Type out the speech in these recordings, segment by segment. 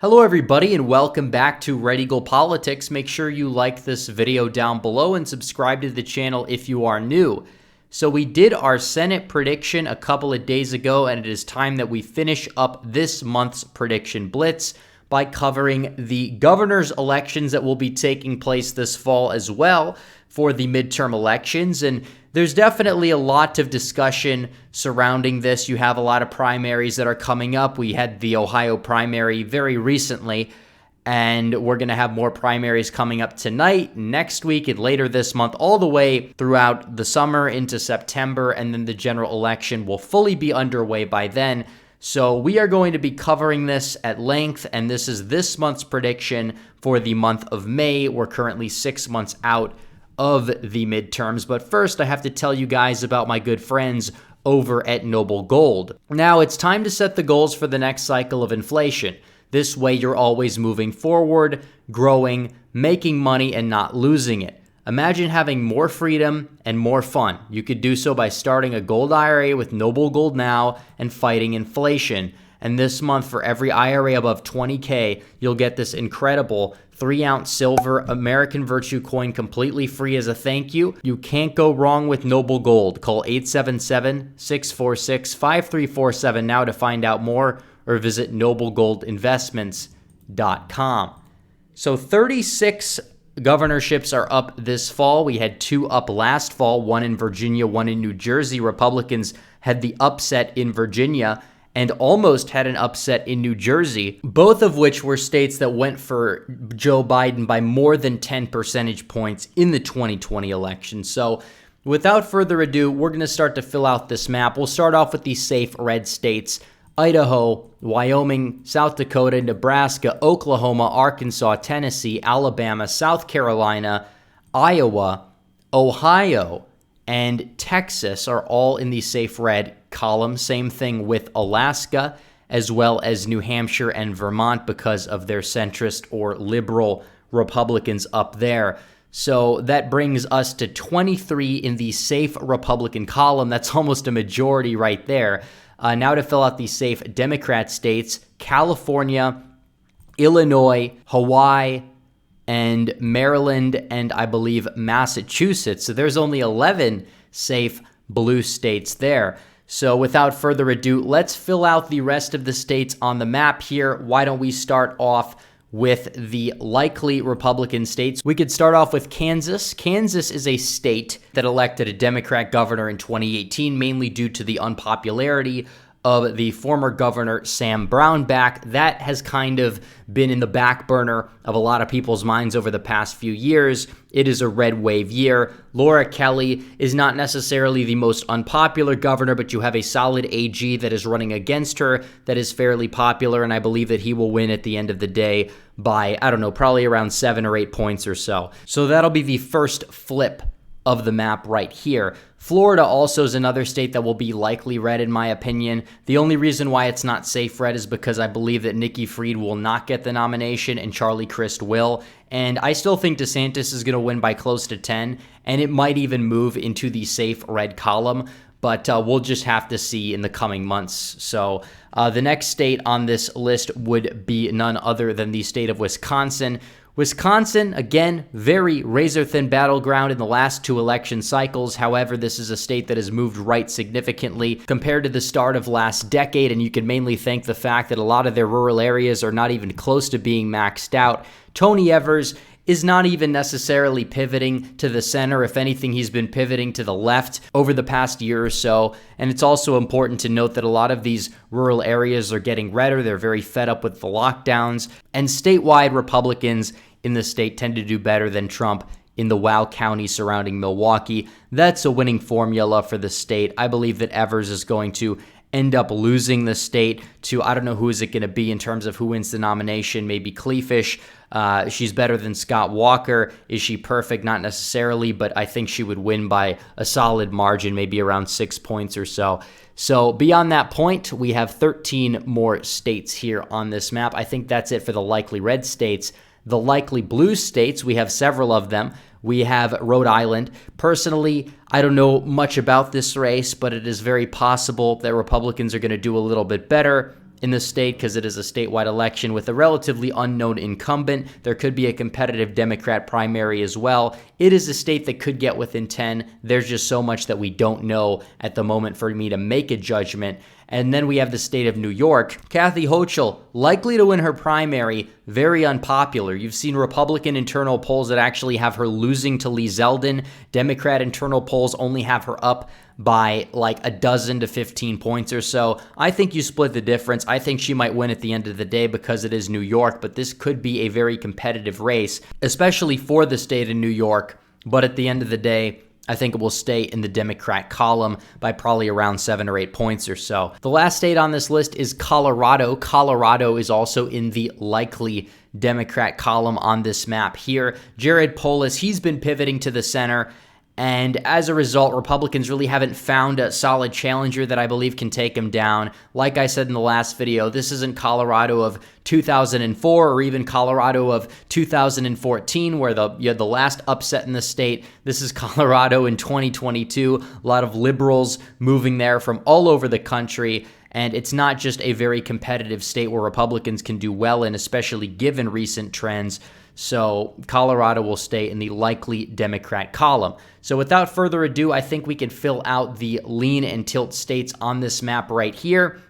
Hello everybody and welcome back to Red Eagle Politics. Make sure you like this video down below and subscribe to the channel if you are new. So we did our Senate prediction a couple of days ago, and it is time that we finish up this month's prediction blitz by covering the governor's elections that will be taking place this fall as well for the midterm elections. And there's definitely a lot of discussion surrounding this. You have a lot of primaries that are coming up. We had the Ohio primary very recently, and we're going to have more primaries coming up tonight, next week, and later this month, all the way throughout the summer into September, and then the general election will fully be underway by then. So we are going to be covering this at length, and this is this month's prediction for the month of May. We're currently 6 months out of the midterms, but first I have to tell you guys about my good friends over at Noble Gold. Now it's time to set the goals for the next cycle of inflation. This way you're always moving forward, growing, making money, and not losing it. Imagine having more freedom and more fun. You could do so by starting a gold IRA with Noble Gold now and fighting inflation. And this month, for every IRA above $20K, you'll get this incredible 3-ounce silver American Virtue coin completely free as a thank you. You can't go wrong with Noble Gold. Call 877-646-5347 now to find out more, or visit noblegoldinvestments.com. So 36 governorships are up this fall. We had 2 up last fall, one in Virginia, one in New Jersey. Republicans had the upset in Virginia and almost had an upset in New Jersey, both of which were states that went for Joe Biden by more than 10 percentage points in the 2020 election. So without further ado, we're going to start to fill out this map. We'll start off with the safe red states: Idaho, Wyoming, South Dakota, Nebraska, Oklahoma, Arkansas, Tennessee, Alabama, South Carolina, Iowa, Ohio, and Texas are all in the safe red column. Same thing with Alaska, as well as New Hampshire and Vermont because of their centrist or liberal Republicans up there. So that brings us to 23 in the safe Republican column. That's almost a majority right there. Now to fill out the safe Democrat states: California, Illinois, Hawaii, and Maryland, and I believe Massachusetts. So there's only 11 safe blue states there. So without further ado, let's fill out the rest of the states on the map here. Why don't we start off with the likely Republican states? We could start off with Kansas. Kansas is a state that elected a Democrat governor in 2018, mainly due to the unpopularity of the former governor, Sam Brownback. That has kind of been in the back burner of a lot of people's minds over the past few years. It is a red wave year. Laura Kelly is not necessarily the most unpopular governor, but you have a solid AG that is running against her that is fairly popular, and I believe that he will win at the end of the day by, I don't know, probably around 7 or 8 points or so. So that'll be the first flip of the map right here. Florida also is another state that will be likely red, in my opinion. The only reason why it's not safe red is because I believe that Nikki Fried will not get the nomination and Charlie Crist will. And I still think DeSantis is going to win by close to 10, and it might even move into the safe red column. But we'll just have to see in the coming months. So the next state on this list would be none other than the state of Wisconsin. Wisconsin, again, very razor-thin battleground in the last 2 election cycles. However, this is a state that has moved right significantly compared to the start of last decade, and you can mainly thank the fact that a lot of their rural areas are not even close to being maxed out. Tony Evers is not even necessarily pivoting to the center. If anything, he's been pivoting to the left over the past year or so. And it's also important to note that a lot of these rural areas are getting redder. They're very fed up with the lockdowns. And statewide, Republicans in the state tend to do better than Trump in the Wow County surrounding Milwaukee. That's a winning formula for the state. I believe that Evers is going to end up losing the state to, I don't know who is it going to be in terms of who wins the nomination, maybe Cleafish. She's better than Scott Walker. Is she perfect? Not necessarily, but I think she would win by a solid margin, maybe around 6 points or so. So beyond that point, we have 13 more states here on this map. I think that's it for the likely red states. The likely blue states, we have several of them. We have Rhode Island. Personally, I don't know much about this race, but it is very possible that Republicans are going to do a little bit better in the state because it is a statewide election with a relatively unknown incumbent. There could be a competitive Democrat primary as well. It is a state that could get within 10. There's just so much that we don't know at the moment for me to make a judgment. And then we have the state of New York. Kathy Hochul, likely to win her primary, very unpopular. You've seen Republican internal polls that actually have her losing to Lee Zeldin. Democrat internal polls only have her up by like a dozen to 15 points or so. I think you split the difference. I think she might win at the end of the day because it is New York, but this could be a very competitive race, especially for the state of New York. But at the end of the day, I think it will stay in the Democrat column by probably around 7 or 8 points or so. The last state on this list is Colorado. Colorado is also in the likely Democrat column on this map here. Jared Polis, he's been pivoting to the center. And as a result, Republicans really haven't found a solid challenger that I believe can take him down. Like I said in the last video, this isn't Colorado of 2004 or even Colorado of 2014 where you had the last upset in the state. This is Colorado in 2022. A lot of liberals moving there from all over the country. And it's not just a very competitive state where Republicans can do well in, especially given recent trends. So Colorado will stay in the likely Democrat column. So without further ado, I think we can fill out the lean and tilt states on this map right here.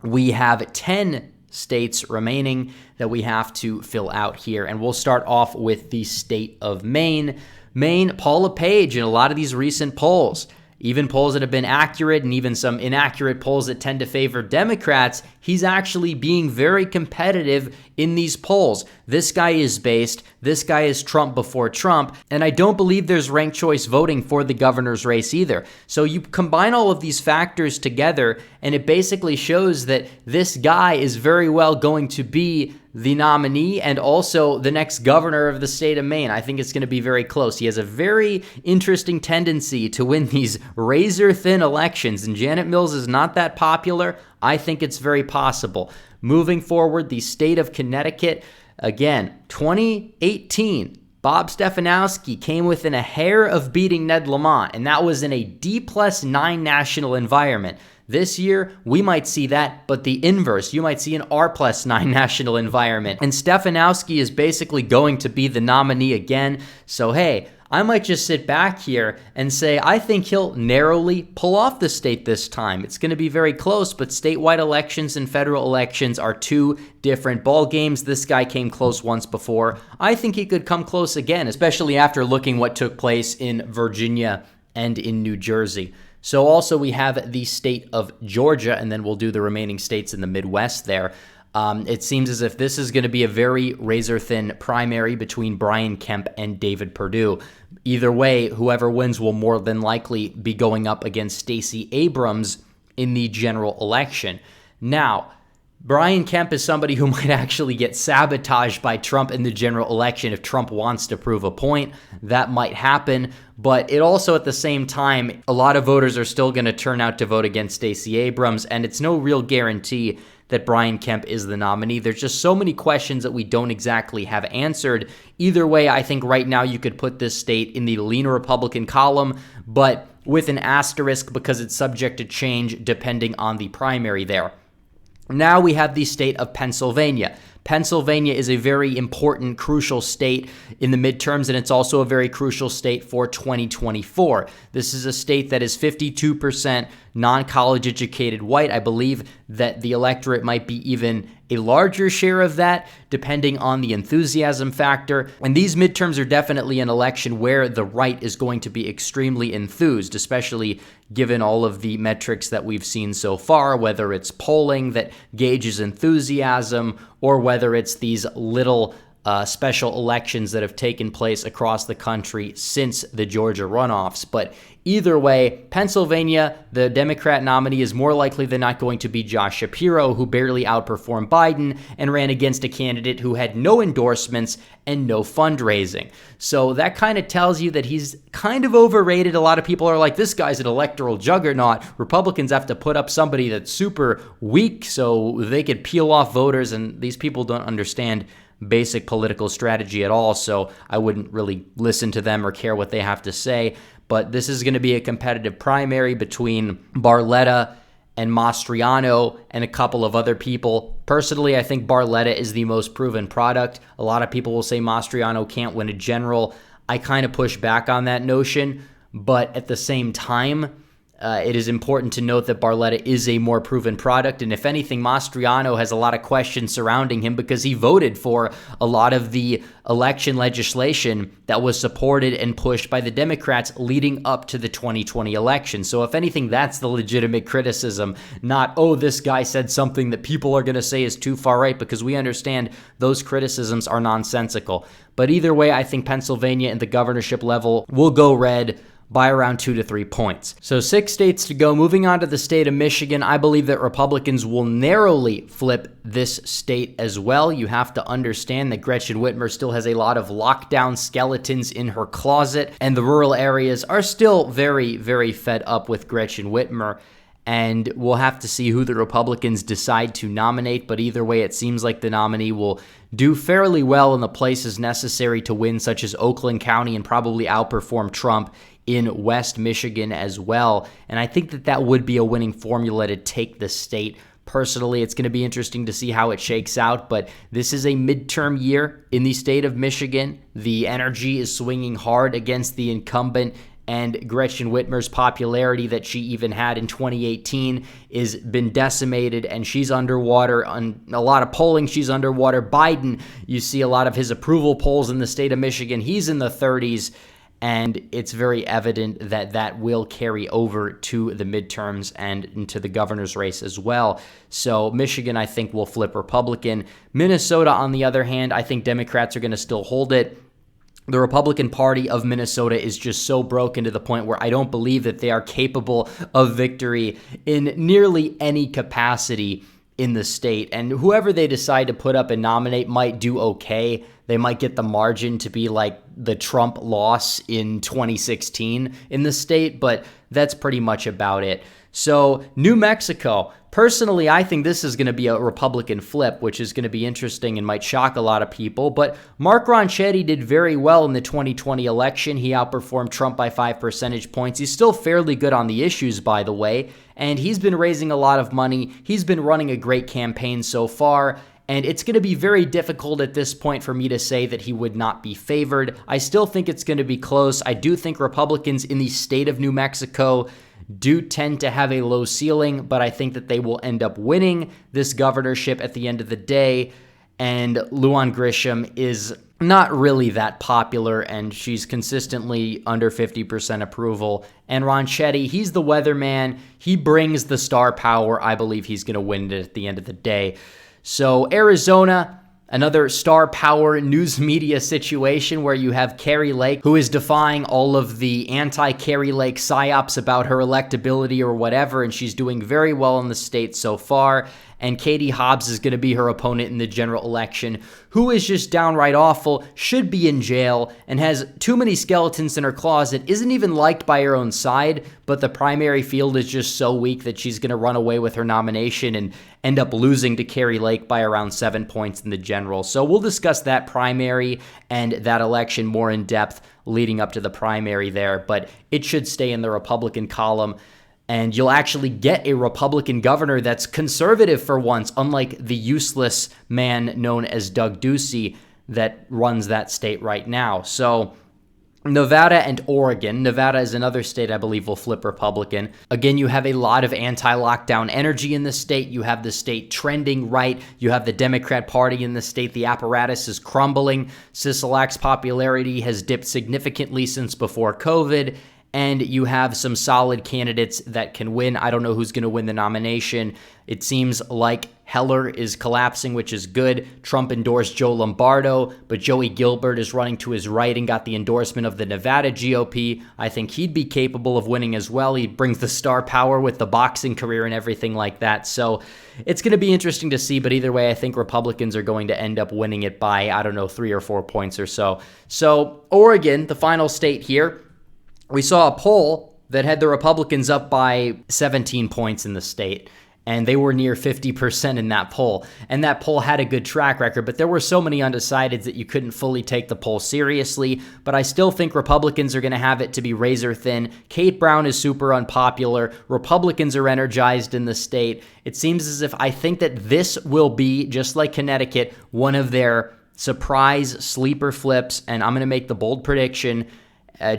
We have 10 states remaining that we have to fill out here. And we'll start off with the state of Maine. Maine, Paula Page in a lot of these recent polls, even polls that have been accurate and even some inaccurate polls that tend to favor Democrats, he's actually being very competitive in these polls. This guy is based. This guy is Trump before Trump. And I don't believe there's ranked choice voting for the governor's race either. So you combine all of these factors together, and it basically shows that this guy is very well going to be the nominee and also the next governor of the state of Maine. I think it's going to be very close. He has a very interesting tendency to win these razor-thin elections, and Janet Mills is not that popular. I think it's very possible. Moving forward, the state of Connecticut, again, 2018, Bob Stefanowski came within a hair of beating Ned Lamont, and that was in a D+9 national environment. This year, we might see that, but the inverse. You might see an R+9 national environment. And Stefanowski is basically going to be the nominee again. So, hey, I might just sit back here and say I think he'll narrowly pull off the state this time. It's going to be very close, but statewide elections and federal elections are two different ball games. This guy came close once before. I think he could come close again, especially after looking what took place in Virginia and in New Jersey. So also we have the state of Georgia, and then we'll do the remaining states in the Midwest there. It seems as if this is going to be a very razor-thin primary between Brian Kemp and David Perdue. Either way, whoever wins will more than likely be going up against Stacey Abrams in the general election. Now, Brian Kemp is somebody who might actually get sabotaged by Trump in the general election if Trump wants to prove a point. That might happen, but it also at the same time, a lot of voters are still going to turn out to vote against Stacey Abrams, and it's no real guarantee that Brian Kemp is the nominee. There's just so many questions that we don't exactly have answered. Either way, I think right now you could put this state in the lean Republican column, but with an asterisk because it's subject to change depending on the primary there. Now we have the state of Pennsylvania. Pennsylvania is a very important, crucial state in the midterms, and it's also a very crucial state for 2024. This is a state that is 52% non-college educated white. I believe that the electorate might be even a larger share of that, depending on the enthusiasm factor. And these midterms are definitely an election where the right is going to be extremely enthused, especially given all of the metrics that we've seen so far, whether it's polling that gauges enthusiasm or whether it's these little special elections that have taken place across the country since the Georgia runoffs. But either way, Pennsylvania, the Democrat nominee is more likely than not going to be Josh Shapiro, who barely outperformed Biden and ran against a candidate who had no endorsements and no fundraising. So that kind of tells you that he's kind of overrated. A lot of people are like, this guy's an electoral juggernaut. Republicans have to put up somebody that's super weak so they could peel off voters, and these people don't understand basic political strategy at all, so I wouldn't really listen to them or care what they have to say. But this is going to be a competitive primary between Barletta and Mastriano and a couple of other people. Personally, I think Barletta is the most proven product. A lot of people will say Mastriano can't win a general. I kind of push back on that notion, but at the same time, it is important to note that Barletta is a more proven product, and if anything, Mastriano has a lot of questions surrounding him because he voted for a lot of the election legislation that was supported and pushed by the Democrats leading up to the 2020 election. So if anything, that's the legitimate criticism, not, oh, this guy said something that people are going to say is too far right, because we understand those criticisms are nonsensical. But either way, I think Pennsylvania and the governorship level will go red by around 2 to 3 points. So 6 states to go. Moving on to the state of Michigan, I believe that Republicans will narrowly flip this state as well. You have to understand that Gretchen Whitmer still has a lot of lockdown skeletons in her closet, and the rural areas are still very, very fed up with Gretchen Whitmer. And we'll have to see who the Republicans decide to nominate. But either way, it seems like the nominee will do fairly well in the places necessary to win, such as Oakland County, and probably outperform Trump in West Michigan as well. And I think that that would be a winning formula to take the state. Personally, it's going to be interesting to see how it shakes out, but this is a midterm year in the state of Michigan. The energy is swinging hard against the incumbent, and Gretchen Whitmer's popularity that she even had in 2018 is been decimated, and she's underwater. On a lot of polling, she's underwater. Biden, you see a lot of his approval polls in the state of Michigan. He's in the 30s. And it's very evident that that will carry over to the midterms and into the governor's race as well. So Michigan, I think, will flip Republican. Minnesota, on the other hand, I think Democrats are going to still hold it. The Republican Party of Minnesota is just so broken to the point where I don't believe that they are capable of victory in nearly any capacity in the state. And whoever they decide to put up and nominate might do okay. They might get the margin to be like the Trump loss in 2016 in the state, but that's pretty much about it. So New Mexico, personally, I think this is going to be a Republican flip, which is going to be interesting and might shock a lot of people. But Mark Ronchetti did very well in the 2020 election. He outperformed Trump by 5 percentage points. He's still fairly good on the issues, by the way, and he's been raising a lot of money. He's been running a great campaign so far. And it's going to be very difficult at this point for me to say that he would not be favored. I still think it's going to be close. I do think Republicans in the state of New Mexico do tend to have a low ceiling, but I think that they will end up winning this governorship at the end of the day. And Lujan Grisham is not really that popular, and she's consistently under 50% approval. And Ronchetti, he's the weatherman. He brings the star power. I believe he's going to win it at the end of the day. So Arizona, another star power news media situation where you have Kari Lake, who is defying all of the anti-Kari Lake psyops about her electability or whatever, and she's doing very well in the state so far. And Katie Hobbs is going to be her opponent in the general election, who is just downright awful, should be in jail, and has too many skeletons in her closet, isn't even liked by her own side, but the primary field is just so weak that she's going to run away with her nomination and end up losing to Kari Lake by around 7 points in the general. So we'll discuss that primary and that election more in depth leading up to the primary there, but it should stay in the Republican column. And you'll actually get a Republican governor that's conservative for once, unlike the useless man known as Doug Ducey that runs that state right now. So Nevada and Oregon. Nevada is another state I believe will flip Republican. Again, you have a lot of anti-lockdown energy in the state. You have the state trending right. You have the Democrat Party in the state. The apparatus is crumbling. Sisolak's popularity has dipped significantly since before COVID. And you have some solid candidates that can win. I don't know who's going to win the nomination. It seems like Heller is collapsing, which is good. Trump endorsed Joe Lombardo, but Joey Gilbert is running to his right and got the endorsement of the Nevada GOP. I think he'd be capable of winning as well. He brings the star power with the boxing career and everything like that. So it's going to be interesting to see, but either way, I think Republicans are going to end up winning it by, 3 or 4 points or so. So Oregon, the final state here, we saw a poll that had the Republicans up by 17 points in the state. and they were near 50% in that poll. And that poll had a good track record, but there were so many undecideds that you couldn't fully take the poll seriously. But I still think Republicans are going to have it to be razor thin. Kate Brown is super unpopular. Republicans are energized in the state. It seems as if I think that this will be, just like Connecticut, one of their surprise sleeper flips. And I'm going to make the bold prediction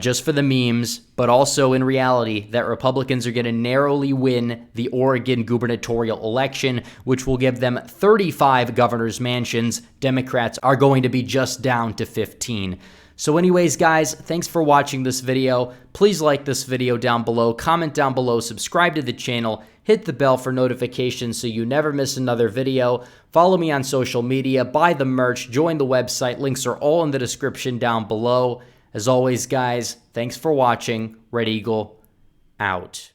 just for the memes, but also in reality, that Republicans are going to narrowly win the Oregon gubernatorial election, which will give them 35 governor's mansions. Democrats are going to be just down to 15. So anyways, guys, thanks for watching this video. Please like this video down below, comment down below, subscribe to the channel, hit the bell for notifications so you never miss another video. Follow me on social media, buy the merch, join the website. Links are all in the description down below. As always, guys, thanks for watching. Red Eagle, out.